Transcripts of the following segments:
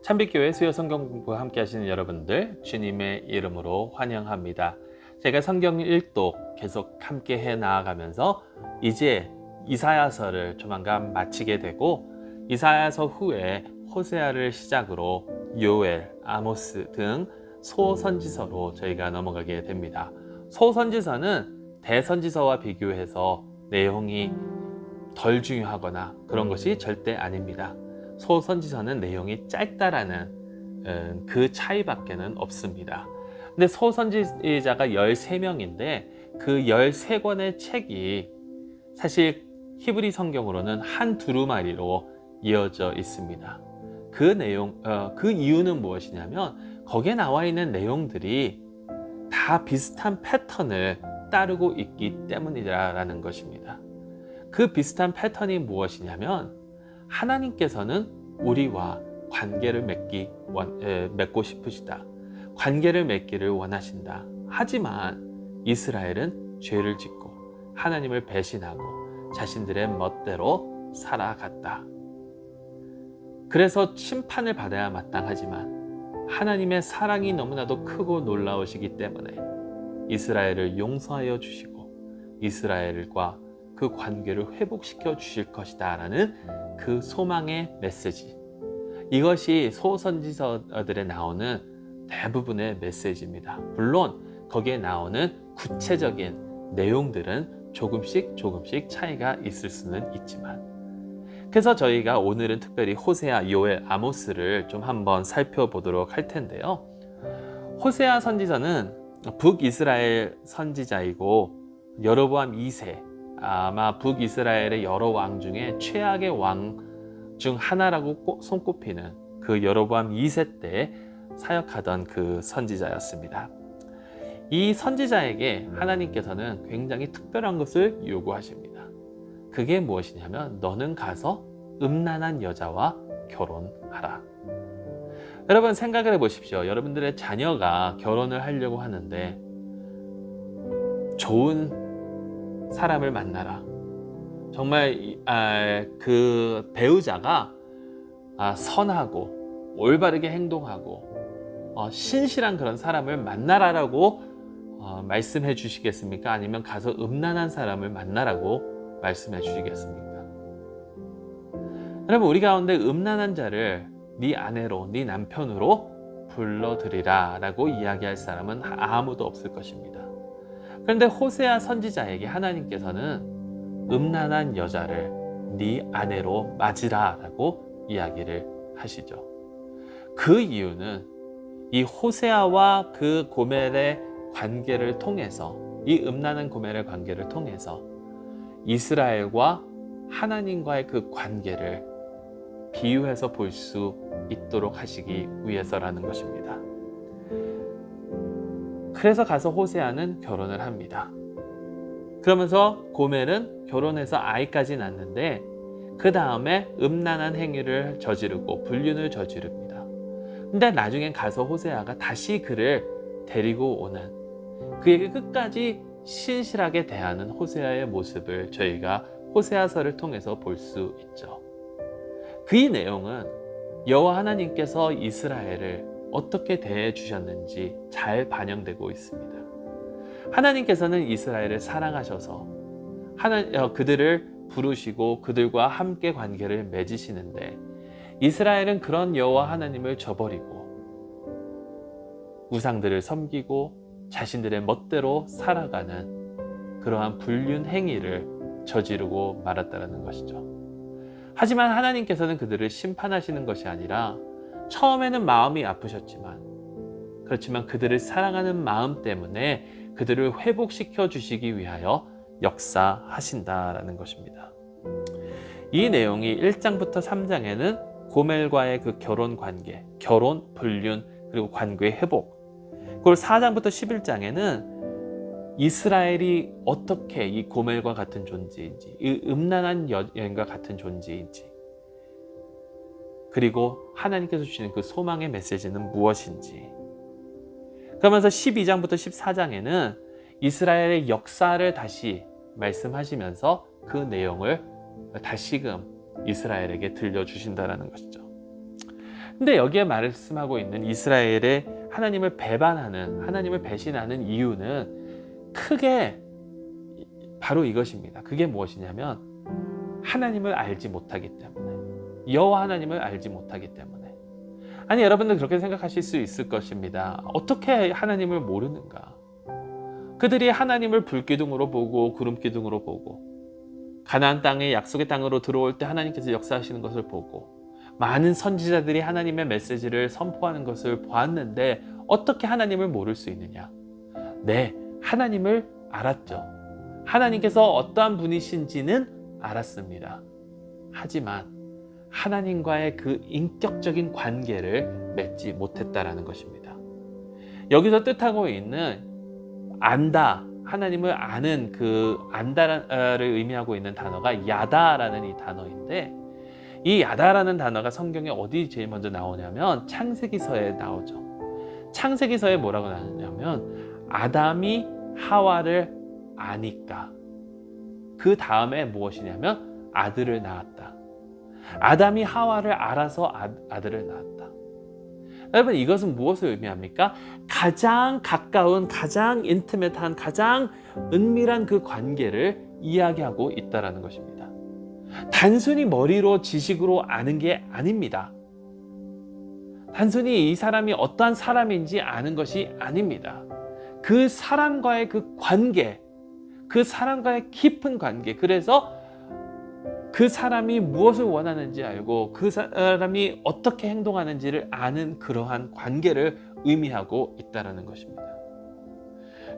참빛교회 수요 성경 공부 함께 하시는 여러분들 주님의 이름으로 환영합니다. 제가 성경 일독 계속 함께 해 나아가면서 이제 이사야서를 조만간 마치게 되고 이사야서 후에 호세아를 시작으로 요엘, 아모스 등 소선지서로 저희가 넘어가게 됩니다. 소선지서는 대선지서와 비교해서 내용이 덜 중요하거나 그런 것이 절대 아닙니다. 소선지서는 내용이 짧다라는 그 차이밖에는 없습니다. 근데 소선지자가 13명인데 그 13권의 책이 사실 히브리 성경으로는 한 두루마리로 이어져 있습니다. 그 이유는 무엇이냐면 거기에 나와 있는 내용들이 다 비슷한 패턴을 따르고 있기 때문이라는 것입니다. 그 비슷한 패턴이 무엇이냐면 하나님께서는 우리와 관계를 맺고 싶으시다. 관계를 맺기를 원하신다. 하지만 이스라엘은 죄를 짓고 하나님을 배신하고 자신들의 멋대로 살아갔다. 그래서 심판을 받아야 마땅하지만 하나님의 사랑이 너무나도 크고 놀라우시기 때문에 이스라엘을 용서하여 주시고 이스라엘과 그 관계를 회복시켜 주실 것이다 라는 그 소망의 메시지, 이것이 소선지서들에 나오는 대부분의 메시지입니다. 물론 거기에 나오는 구체적인 내용들은 조금씩 차이가 있을 수는 있지만, 그래서 저희가 오늘은 특별히 호세아, 요엘, 아모스를 좀 한번 살펴보도록 할 텐데요. 호세아 선지자는 북이스라엘 선지자이고 여로보암 2세, 아마 북이스라엘의 여러 왕 중에 최악의 왕 중 하나라고 손꼽히는 그 여로보암 2세 때 사역하던 그 선지자였습니다. 이 선지자에게 하나님께서는 굉장히 특별한 것을 요구하십니다. 그게 무엇이냐면 너는 가서 음란한 여자와 결혼하라. 여러분 생각을 해보십시오. 여러분들의 자녀가 결혼을 하려고 하는데 좋은 사람을 만나라. 정말 그 배우자가 선하고 올바르게 행동하고 신실한 그런 사람을 만나라라고 말씀해 주시겠습니까? 아니면 가서 음란한 사람을 만나라고 말씀해 주시겠습니까? 여러분, 우리 가운데 음란한 자를 네 아내로, 네 남편으로 불러들이라 라고 이야기할 사람은 아무도 없을 것입니다. 그런데 호세아 선지자에게 하나님께서는 음란한 여자를 네 아내로 맞으라 라고 이야기를 하시죠. 그 이유는 이 호세아와 그 고멜의 관계를 통해서, 이 음란한 고멜의 관계를 통해서 이스라엘과 하나님과의 그 관계를 비유해서 볼 수 있도록 하시기 위해서라는 것입니다. 그래서 가서 호세아는 결혼을 합니다. 그러면서 고멜은 결혼해서 아이까지 낳는데 그 다음에 음란한 행위를 저지르고 불륜을 저지릅니다. 근데 나중에 가서 호세아가 다시 그를 데리고 오는, 그에게 끝까지 신실하게 대하는 호세아의 모습을 저희가 호세아서를 통해서 볼 수 있죠. 그 내용은 여호와 하나님께서 이스라엘을 어떻게 대해 주셨는지 잘 반영되고 있습니다. 하나님께서는 이스라엘을 사랑하셔서 그들을 부르시고 그들과 함께 관계를 맺으시는데 이스라엘은 그런 여호와 하나님을 저버리고 우상들을 섬기고 자신들의 멋대로 살아가는 그러한 불륜 행위를 저지르고 말았다는 것이죠. 하지만 하나님께서는 그들을 심판하시는 것이 아니라 처음에는 마음이 아프셨지만, 그렇지만 그들을 사랑하는 마음 때문에 그들을 회복시켜 주시기 위하여 역사하신다라는 것입니다. 이 내용이 1장부터 3장에는 고멜과의 그 결혼 관계, 결혼, 불륜, 그리고 관계의 회복, 그리고 4장부터 11장에는 이스라엘이 어떻게 이 고멜과 같은 존재인지, 이 음란한 여인과 같은 존재인지, 그리고 하나님께서 주시는 그 소망의 메시지는 무엇인지, 그러면서 12장부터 14장에는 이스라엘의 역사를 다시 말씀하시면서 그 내용을 다시금 이스라엘에게 들려주신다는 것이죠. 근데 여기에 말씀하고 있는 이스라엘의 하나님을 배반하는, 하나님을 배신하는 이유는 크게 바로 이것입니다. 그게 무엇이냐면 하나님을 알지 못하기 때문에, 여호와 하나님을 알지 못하기 때문에. 아니, 여러분들 그렇게 생각하실 수 있을 것입니다. 어떻게 하나님을 모르는가? 그들이 하나님을 불기둥으로 보고 구름기둥으로 보고, 가나안 땅에 약속의 땅으로 들어올 때 하나님께서 역사하시는 것을 보고, 많은 선지자들이 하나님의 메시지를 선포하는 것을 보았는데 어떻게 하나님을 모를 수 있느냐? 네, 하나님을 알았죠. 하나님께서 어떠한 분이신지는 알았습니다. 하지만 하나님과의 그 인격적인 관계를 맺지 못했다라는 것입니다. 여기서 뜻하고 있는 안다, 하나님을 아는 그 안다를 의미하고 있는 단어가 야다라는 이 단어인데, 이 야다라는 단어가 성경에 어디 제일 먼저 나오냐면 창세기서에 나오죠. 창세기서에 뭐라고 나오냐면 아담이 하와를 아니까, 그 다음에 무엇이냐면 아들을 낳았다. 아담이 하와를 알아서 아들을 낳았다. 여러분, 이것은 무엇을 의미합니까? 가장 가까운, 가장 인티메트한, 가장 은밀한 그 관계를 이야기하고 있다는 것입니다. 단순히 머리로 지식으로 아는 게 아닙니다. 단순히 이 사람이 어떠한 사람인지 아는 것이 아닙니다. 그 사람과의 그 관계, 그 사람과의 깊은 관계, 그래서 그 사람이 무엇을 원하는지 알고 그 사람이 어떻게 행동하는지를 아는 그러한 관계를 의미하고 있다는 것입니다.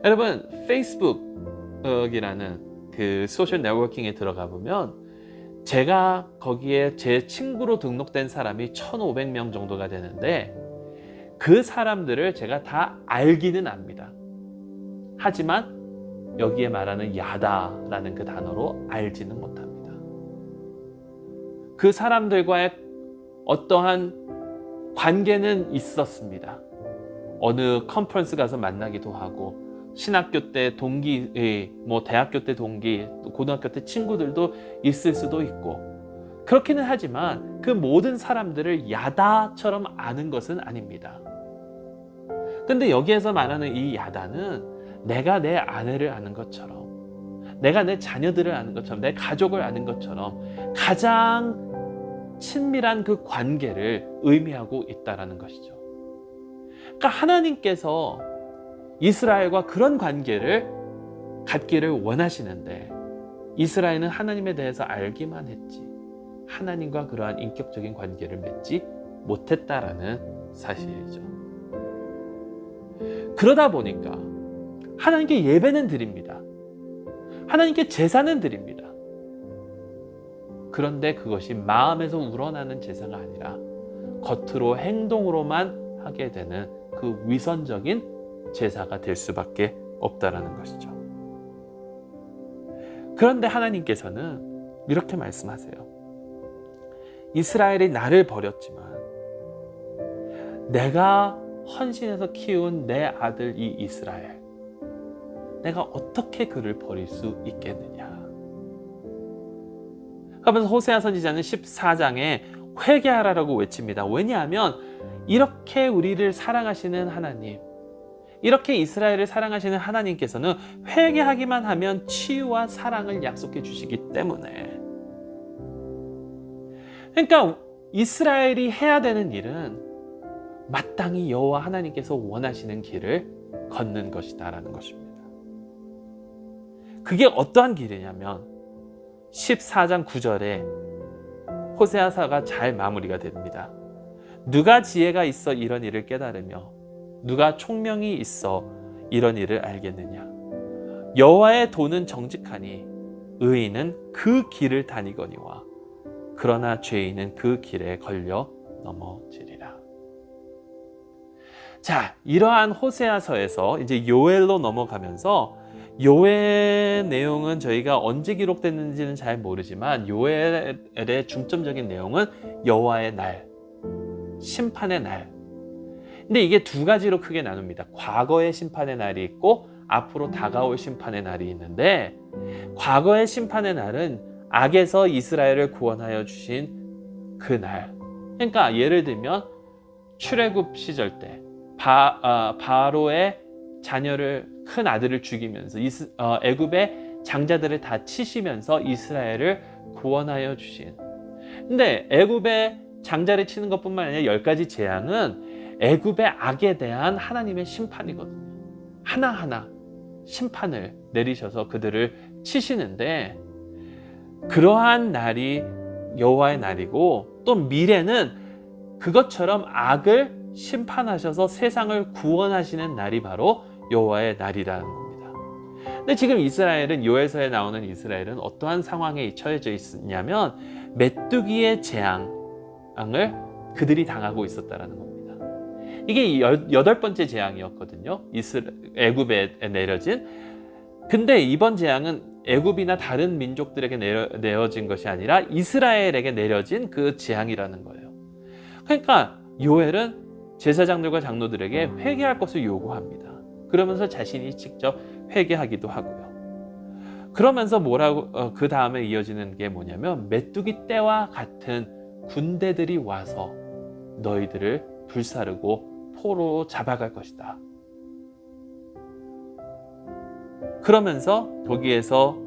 여러분, 페이스북이라는 그 소셜 네트워킹에 들어가 보면 제가 거기에 제 친구로 등록된 사람이 1,500명 정도가 되는데, 그 사람들을 제가 다 알기는 압니다. 하지만 여기에 말하는 야다라는 그 단어로 알지는 못합니다. 그 사람들과의 어떠한 관계는 있었습니다. 어느 컨퍼런스 가서 만나기도 하고, 신학교 때 동기, 대학교 때 동기, 고등학교 때 친구들도 있을 수도 있고, 그렇기는 하지만 그 모든 사람들을 야다처럼 아는 것은 아닙니다. 근데 여기에서 말하는 이 야다는 내가 내 아내를 아는 것처럼, 내가 내 자녀들을 아는 것처럼, 내 가족을 아는 것처럼 가장 친밀한 그 관계를 의미하고 있다는 것이죠. 그러니까 하나님께서 이스라엘과 그런 관계를 갖기를 원하시는데, 이스라엘은 하나님에 대해서 알기만 했지 하나님과 그러한 인격적인 관계를 맺지 못했다라는 사실이죠. 그러다 보니까 하나님께 예배는 드립니다. 하나님께 제사는 드립니다. 그런데 그것이 마음에서 우러나는 제사가 아니라 겉으로 행동으로만 하게 되는 그 위선적인 제사가 될 수밖에 없다라는 것이죠. 그런데 하나님께서는 이렇게 말씀하세요. 이스라엘이 나를 버렸지만 내가 헌신해서 키운 내 아들 이 이스라엘, 내가 어떻게 그를 버릴 수 있겠느냐. 그러면서 호세아 선지자는 14장에 회개하라라고 외칩니다. 왜냐하면 이렇게 우리를 사랑하시는 하나님, 이렇게 이스라엘을 사랑하시는 하나님께서는 회개하기만 하면 치유와 사랑을 약속해 주시기 때문에. 그러니까 이스라엘이 해야 되는 일은 마땅히 여호와 하나님께서 원하시는 길을 걷는 것이다라는 것입니다. 그게 어떠한 길이냐면 14장 9절에 호세아서가 잘 마무리가 됩니다. 누가 지혜가 있어 이런 일을 깨달으며 누가 총명이 있어 이런 일을 알겠느냐. 여호와의 도는 정직하니 의인은 그 길을 다니거니와 그러나 죄인은 그 길에 걸려 넘어지리라. 자, 이러한 호세아서에서 이제 요엘로 넘어가면서, 요엘의 내용은 저희가 언제 기록됐는지는 잘 모르지만 요엘의 중점적인 내용은 여호와의 날, 심판의 날. 근데 이게 두 가지로 크게 나눕니다. 과거의 심판의 날이 있고 앞으로 다가올 심판의 날이 있는데, 과거의 심판의 날은 악에서 이스라엘을 구원하여 주신 그 날. 그러니까 예를 들면 출애굽 시절 때 바로의 자녀를 큰 아들을 죽이면서 애굽의 장자들을 다 치시면서 이스라엘을 구원하여 주신. 근데 애굽의 장자를 치는 것뿐만 아니라 10가지 재앙은 애굽의 악에 대한 하나님의 심판이거든요. 하나하나 심판을 내리셔서 그들을 치시는데, 그러한 날이 여호와의 날이고, 또 미래는 그것처럼 악을 심판하셔서 세상을 구원하시는 날이 바로 여호와의 날이라는 겁니다. 근데 지금 이스라엘은, 요에서에 나오는 이스라엘은 어떠한 상황에 처해져 있냐면 메뚜기의 재앙을 그들이 당하고 있었다는 겁니다. 이게 8번째 재앙이었거든요. 애굽에 내려진. 근데 이번 재앙은 애굽이나 다른 민족들에게 내어진 것이 아니라 이스라엘에게 내려진 그 재앙이라는 거예요. 그러니까 요엘은 제사장들과 장로들에게 회개할 것을 요구합니다. 그러면서 자신이 직접 회개하기도 하고요. 그러면서 그 다음에 이어지는 게 뭐냐면, 메뚜기 떼와 같은 군대들이 와서 너희들을 불사르고 포로 잡아갈 것이다. 그러면서 거기에서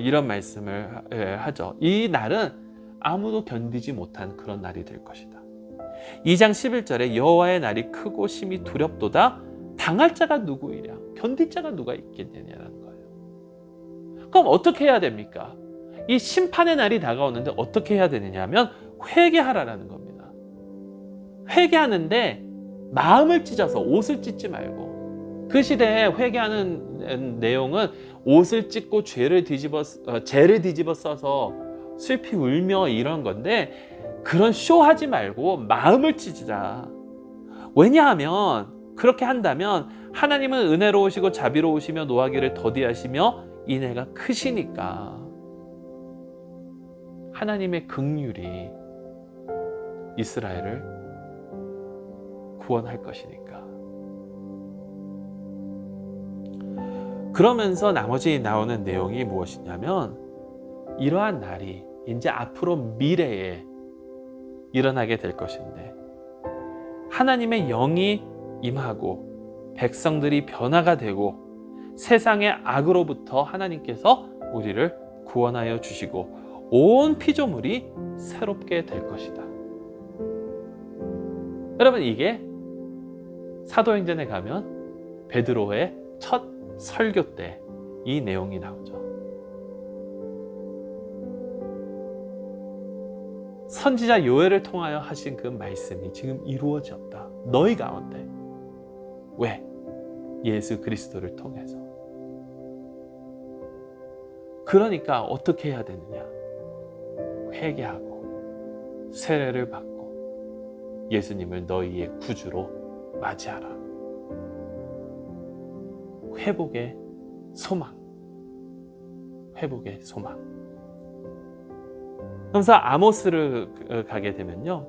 이런 말씀을 하죠. 이 날은 아무도 견디지 못한 그런 날이 될 것이다. 2장 11절에 여호와의 날이 크고 심히 두렵도다. 당할 자가 누구이랴? 견딜 자가 누가 있겠느냐라는 거예요. 그럼 어떻게 해야 됩니까? 이 심판의 날이 다가오는데 어떻게 해야 되느냐 하면 회개하라라는 겁니다. 회개하는데 마음을 찢어서 옷을 찢지 말고, 그 시대에 회개하는 내용은 옷을 찢고 죄를 뒤집어 써서 슬피 울며 이런 건데, 그런 쇼하지 말고 마음을 찢자. 왜냐하면 그렇게 한다면 하나님은 은혜로우시고 자비로우시며 노하기를 더디하시며 인애가 크시니까 하나님의 긍휼이 이스라엘을 구원할 것이니까. 그러면서 나머지 나오는 내용이 무엇이냐면, 이러한 날이 이제 앞으로 미래에 일어나게 될 것인데, 하나님의 영이 임하고 백성들이 변화가 되고 세상의 악으로부터 하나님께서 우리를 구원하여 주시고 온 피조물이 새롭게 될 것이다. 여러분, 이게 사도행전에 가면 베드로의 첫 설교 때 이 내용이 나오죠. 선지자 요엘을 통하여 하신 그 말씀이 지금 이루어졌다. 너희 가운데. 왜? 예수 그리스도를 통해서. 그러니까 어떻게 해야 되느냐? 회개하고 세례를 받고 예수님을 너희의 구주로 맞이하라. 회복의 소망. 회복의 소망. 그래서 아모스를 가게 되면요,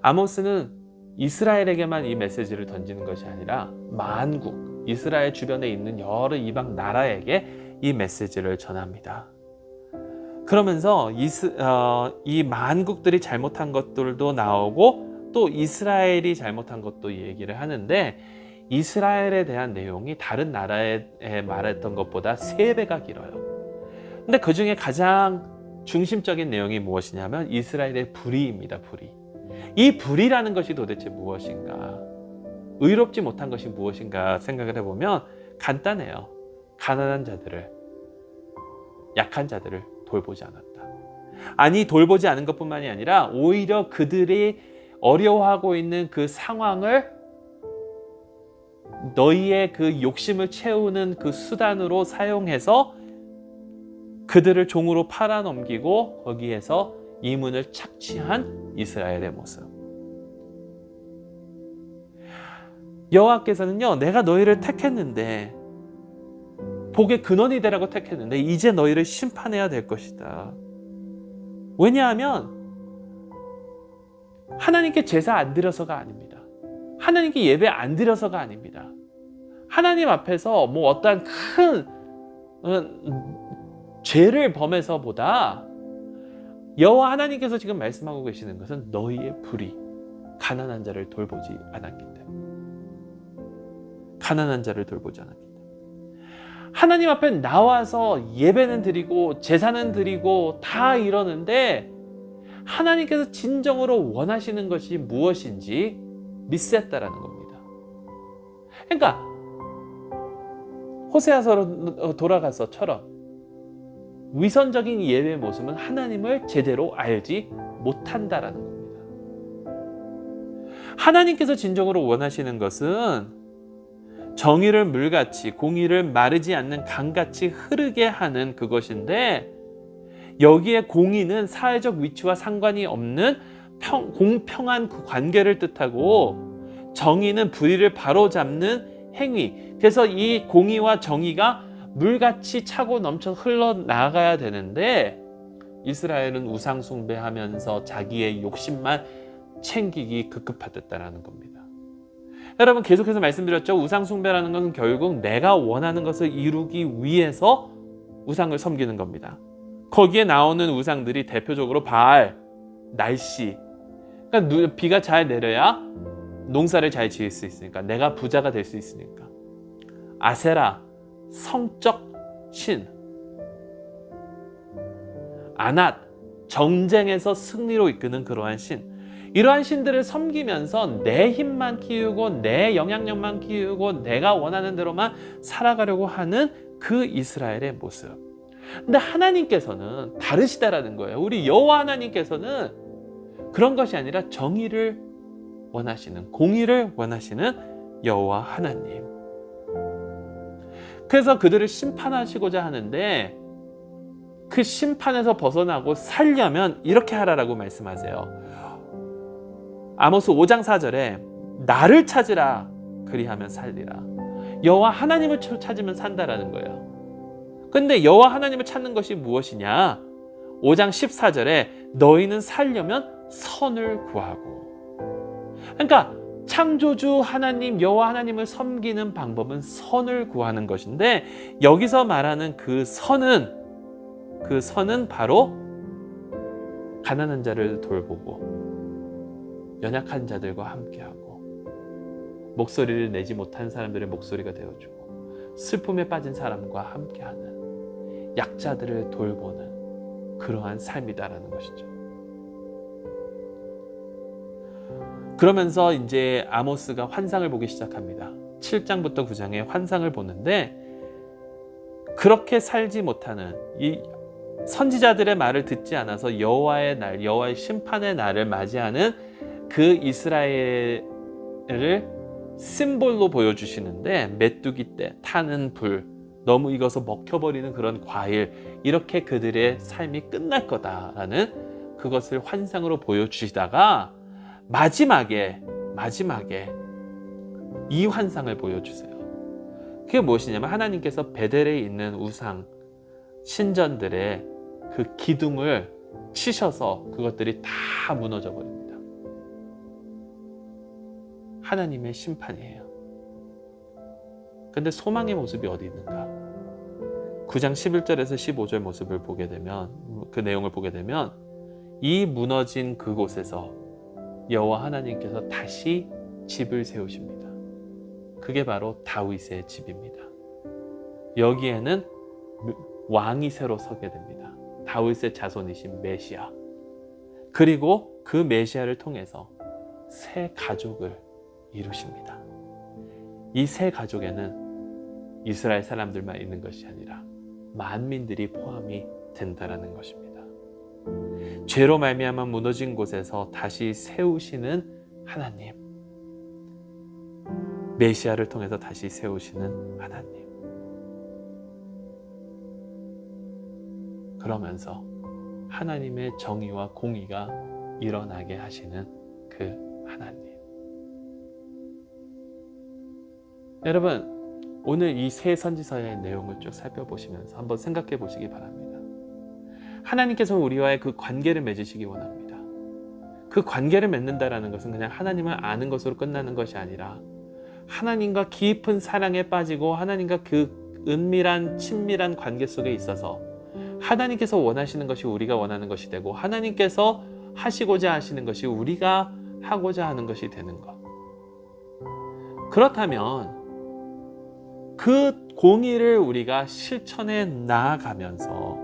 아모스는 이스라엘에게만 이 메시지를 던지는 것이 아니라 만국, 이스라엘 주변에 있는 여러 이방 나라에게 이 메시지를 전합니다. 그러면서 이 만국들이 잘못한 것들도 나오고 또 이스라엘이 잘못한 것도 얘기를 하는데, 이스라엘에 대한 내용이 다른 나라에 말했던 것보다 3배가 길어요. 근데 그 중에 가장 중심적인 내용이 무엇이냐면 이스라엘의 불의입니다. 불의. 이 불의라는 것이 도대체 무엇인가? 의롭지 못한 것이 무엇인가 생각을 해보면 간단해요. 가난한 자들을, 약한 자들을 돌보지 않았다. 아니, 돌보지 않은 것뿐만이 아니라 오히려 그들이 어려워하고 있는 그 상황을 너희의 그 욕심을 채우는 그 수단으로 사용해서 그들을 종으로 팔아넘기고 거기에서 이문을 착취한 이스라엘의 모습. 여호와께서는요, 내가 너희를 택했는데, 복의 근원이 되라고 택했는데 이제 너희를 심판해야 될 것이다. 왜냐하면 하나님께 제사 안 드려서가 아닙니다. 하나님께 예배 안 드려서가 아닙니다. 하나님 앞에서 뭐 어떠한 큰 죄를 범해서보다 여호와 하나님께서 지금 말씀하고 계시는 것은 너희의 불의, 가난한 자를 돌보지 않았기 때문에. 가난한 자를 돌보지 않았기 때문에. 하나님 앞에 나와서 예배는 드리고 제사는 드리고 다 이러는데 하나님께서 진정으로 원하시는 것이 무엇인지 미스했다라는 겁니다. 그러니까 호세아서로 돌아가서처럼 위선적인 예배의 모습은 하나님을 제대로 알지 못한다라는 겁니다. 하나님께서 진정으로 원하시는 것은 정의를 물같이 공의를 마르지 않는 강같이 흐르게 하는 그것인데, 여기에 공의는 사회적 위치와 상관이 없는 공평한 그 관계를 뜻하고, 정의는 불의를 바로잡는 행위. 그래서 이 공의와 정의가 물같이 차고 넘쳐 흘러나가야 되는데, 이스라엘은 우상 숭배하면서 자기의 욕심만 챙기기 급급하였다는 겁니다. 여러분, 계속해서 말씀드렸죠. 우상 숭배라는 것은 결국 내가 원하는 것을 이루기 위해서 우상을 섬기는 겁니다. 거기에 나오는 우상들이 대표적으로 바알, 날씨. 그러니까 비가 잘 내려야 농사를 잘 지을 수 있으니까, 내가 부자가 될 수 있으니까. 아세라, 성적 신. 아낫, 정쟁에서 승리로 이끄는 그러한 신. 이러한 신들을 섬기면서 내 힘만 키우고 내 영향력만 키우고 내가 원하는 대로만 살아가려고 하는 그 이스라엘의 모습. 근데 하나님께서는 다르시다라는 거예요. 우리 여호와 하나님께서는 그런 것이 아니라 정의를 원하시는, 공의를 원하시는 여호와 하나님. 그래서 그들을 심판하시고자 하는데, 그 심판에서 벗어나고 살려면 이렇게 하라라고 말씀하세요. 아모스 5장 4절에 나를 찾으라, 그리하면 살리라. 여호와 하나님을 찾으면 산다라는 거예요. 근데 여호와 하나님을 찾는 것이 무엇이냐? 5장 14절에 너희는 살려면 선을 구하고. 그러니까 창조주 하나님, 여호와 하나님을 섬기는 방법은 선을 구하는 것인데, 여기서 말하는 그 선은 바로 가난한 자를 돌보고 연약한 자들과 함께하고 목소리를 내지 못한 사람들의 목소리가 되어주고 슬픔에 빠진 사람과 함께하는, 약자들을 돌보는 그러한 삶이다라는 것이죠. 그러면서 이제 아모스가 환상을 보기 시작합니다. 7장부터 9장에 환상을 보는데, 그렇게 살지 못하는 이 선지자들의 말을 듣지 않아서 여호와의 날, 여호와의 심판의 날을 맞이하는 그 이스라엘을 심볼로 보여주시는데, 메뚜기 떼, 타는 불, 너무 익어서 먹혀버리는 그런 과일, 이렇게 그들의 삶이 끝날 거다라는 그것을 환상으로 보여주시다가 마지막에 이 환상을 보여주세요. 그게 무엇이냐면, 하나님께서 베델에 있는 우상 신전들의 그 기둥을 치셔서 그것들이 다 무너져 버립니다. 하나님의 심판이에요. 근데 소망의 모습이 어디 있는가? 9장 11절에서 15절 모습을 보게 되면, 그 내용을 보게 되면, 이 무너진 그곳에서 여호와 하나님께서 다시 집을 세우십니다. 그게 바로 다윗의 집입니다. 여기에는 왕이 새로 서게 됩니다. 다윗의 자손이신 메시아. 그리고 그 메시아를 통해서 새 가족을 이루십니다. 이 새 가족에는 이스라엘 사람들만 있는 것이 아니라 만민들이 포함이 된다라는 것입니다. 죄로 말미암아 무너진 곳에서 다시 세우시는 하나님, 메시아를 통해서 다시 세우시는 하나님. 그러면서 하나님의 정의와 공의가 일어나게 하시는 그 하나님. 여러분, 오늘 이 세 선지서의 내용을 쭉 살펴보시면서 한번 생각해 보시기 바랍니다. 하나님께서 우리와의 그 관계를 맺으시기 원합니다. 그 관계를 맺는다라는 것은 그냥 하나님을 아는 것으로 끝나는 것이 아니라, 하나님과 깊은 사랑에 빠지고 하나님과 그 은밀한 친밀한 관계 속에 있어서 하나님께서 원하시는 것이 우리가 원하는 것이 되고, 하나님께서 하시고자 하시는 것이 우리가 하고자 하는 것이 되는 것. 그렇다면 그 공의를 우리가 실천해 나아가면서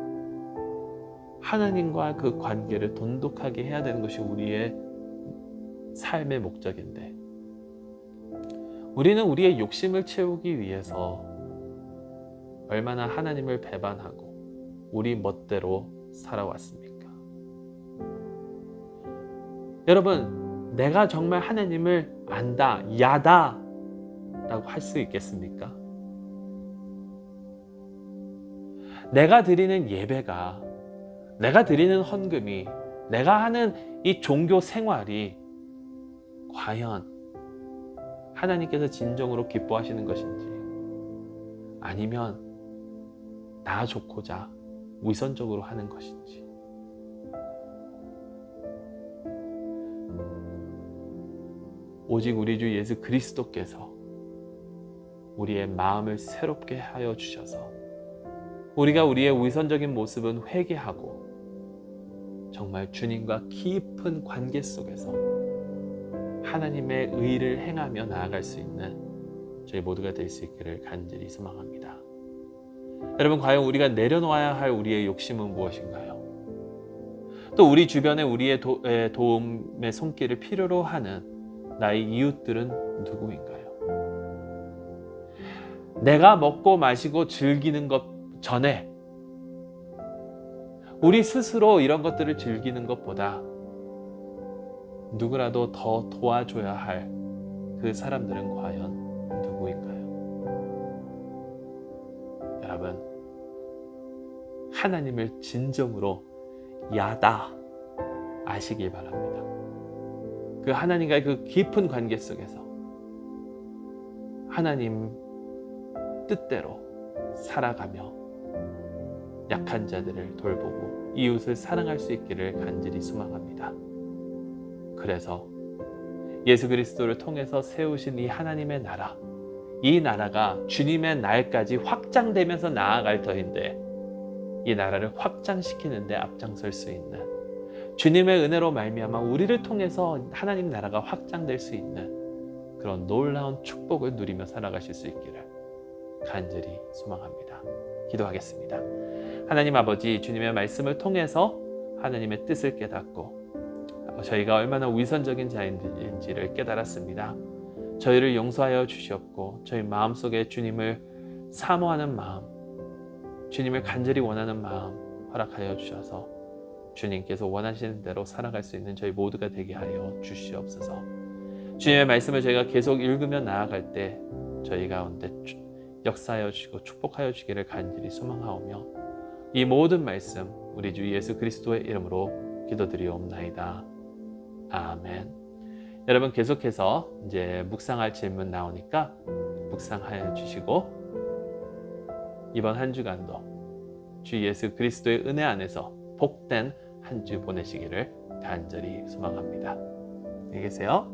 하나님과 그 관계를 돈독하게 해야 되는 것이 우리의 삶의 목적인데, 우리는 우리의 욕심을 채우기 위해서 얼마나 하나님을 배반하고 우리 멋대로 살아왔습니까? 여러분, 내가 정말 하나님을 안다, 야다 라고 할 수 있겠습니까? 내가 드리는 예배가, 내가 드리는 헌금이, 내가 하는 이 종교 생활이 과연 하나님께서 진정으로 기뻐하시는 것인지, 아니면 나 좋고자 위선적으로 하는 것인지. 오직 우리 주 예수 그리스도께서 우리의 마음을 새롭게 하여 주셔서 우리가 우리의 위선적인 모습은 회개하고 정말 주님과 깊은 관계 속에서 하나님의 의를 행하며 나아갈 수 있는 저희 모두가 될 수 있기를 간절히 소망합니다. 여러분, 과연 우리가 내려놓아야 할 우리의 욕심은 무엇인가요? 또 우리 주변에 우리의 도움의 손길을 필요로 하는 나의 이웃들은 누구인가요? 내가 먹고 마시고 즐기는 것 전에 우리 스스로 이런 것들을 즐기는 것보다 누구라도 더 도와줘야 할 그 사람들은 과연 누구인가요? 여러분, 하나님을 진정으로 야다 아시길 바랍니다. 그 하나님과의 그 깊은 관계 속에서 하나님 뜻대로 살아가며 약한 자들을 돌보고 이웃을 사랑할 수 있기를 간절히 소망합니다. 그래서 예수 그리스도를 통해서 세우신 이 하나님의 나라, 이 나라가 주님의 날까지 확장되면서 나아갈 터인데, 이 나라를 확장시키는 데 앞장설 수 있는, 주님의 은혜로 말미암아 우리를 통해서 하나님 나라가 확장될 수 있는 그런 놀라운 축복을 누리며 살아가실 수 있기를 간절히 소망합니다. 기도하겠습니다. 하나님 아버지, 주님의 말씀을 통해서 하나님의 뜻을 깨닫고 저희가 얼마나 위선적인 자인지를 깨달았습니다. 저희를 용서하여 주시옵고 저희 마음속에 주님을 사모하는 마음, 주님을 간절히 원하는 마음 허락하여 주셔서 주님께서 원하시는 대로 살아갈 수 있는 저희 모두가 되게 하여 주시옵소서. 주님의 말씀을 저희가 계속 읽으며 나아갈 때 저희 가운데 역사하여 주시고 축복하여 주기를 간절히 소망하오며, 이 모든 말씀 우리 주 예수 그리스도의 이름으로 기도드리옵나이다. 아멘. 여러분, 계속해서 이제 묵상할 질문 나오니까 묵상하여 주시고, 이번 한 주간도 주 예수 그리스도의 은혜 안에서 복된 한 주 보내시기를 간절히 소망합니다. 안녕히 계세요.